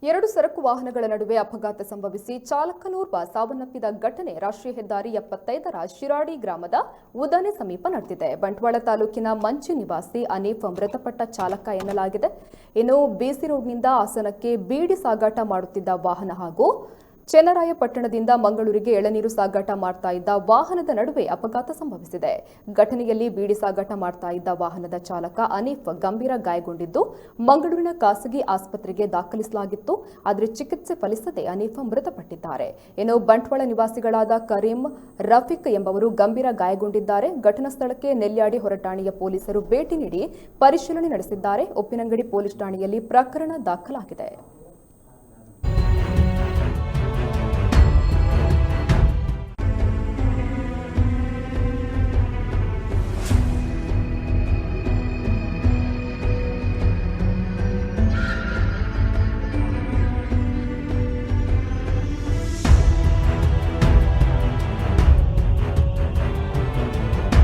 ಎರಡು ಸರಕು ವಾಹನಗಳ ನಡುವೆ ಅಪಘಾತ ಸಂಭವಿಸಿ ಚಾಲಕನೋರ್ವ ಸಾವನ್ನಪ್ಪಿದ ಘಟನೆ ರಾಷ್ಟ್ರೀಯ ಹೆದ್ದಾರಿ 75ರ ಶಿರಾಡಿ ಗ್ರಾಮದ ಉದನೆ ಸಮೀಪ ನಡೆದಿದೆ. ಬಂಟ್ವಾಳ ತಾಲೂಕಿನ ಮಂಚಿ ನಿವಾಸಿ ಅನೀಫ್ ಮೃತಪಟ್ಟ ಚಾಲಕ ಎನ್ನಲಾಗಿದೆ. ಇನ್ನು ಬಿಸಿ ರೋಡ್ನಿಂದ ಹಾಸನಕ್ಕೆ ಬೀಡಿ ಸಾಗಾಟ ಮಾಡುತ್ತಿದ್ದ ವಾಹನ ಹಾಗೂ ಚೆನ್ನರಾಯಪಟ್ಟಣದಿಂದ ಮಂಗಳೂರಿಗೆ ಎಳನೀರು ಸಾಗಾಟ ಮಾಡ್ತಾ ಇದ್ದ ವಾಹನದ ನಡುವೆ ಅಪಘಾತ ಸಂಭವಿಸಿದೆ. ಘಟನೆಯಲ್ಲಿ ಬೀಡಿ ಸಾಗಾಟ ಮಾಡ್ತಾ ಇದ್ದ ವಾಹನದ ಚಾಲಕ ಅನೀಫ್ ಗಂಭೀರ ಗಾಯಗೊಂಡಿದ್ದು ಮಂಗಳೂರಿನ ಖಾಸಗಿ ಆಸ್ಪತ್ರೆಗೆ ದಾಖಲಿಸಲಾಗಿತ್ತು. ಆದರೆ ಚಿಕಿತ್ಸೆ ಫಲಿಸದೆ ಅನೀಫ್ ಮೃತಪಟ್ಟಿದ್ದಾರೆ. ಇನ್ನು ಬಂಟ್ವಾಳ ನಿವಾಸಿಗಳಾದ ಕರೀಂ, ರಫೀಕ್ ಎಂಬವರು ಗಂಭೀರ ಗಾಯಗೊಂಡಿದ್ದಾರೆ. ಘಟನಾ ಸ್ಥಳಕ್ಕೆ ನೆಲ್ಯಾಡಿ ಹೊರಠಾಣೆಯ ಪೊಲೀಸರು ಭೇಟಿ ನೀಡಿ ಪರಿಶೀಲನೆ ನಡೆಸಿದ್ದಾರೆ. ಉಪ್ಪಿನಂಗಡಿ ಪೊಲೀಸ್ ಠಾಣೆಯಲ್ಲಿ ಪ್ರಕರಣ ದಾಖಲಾಗಿದೆ.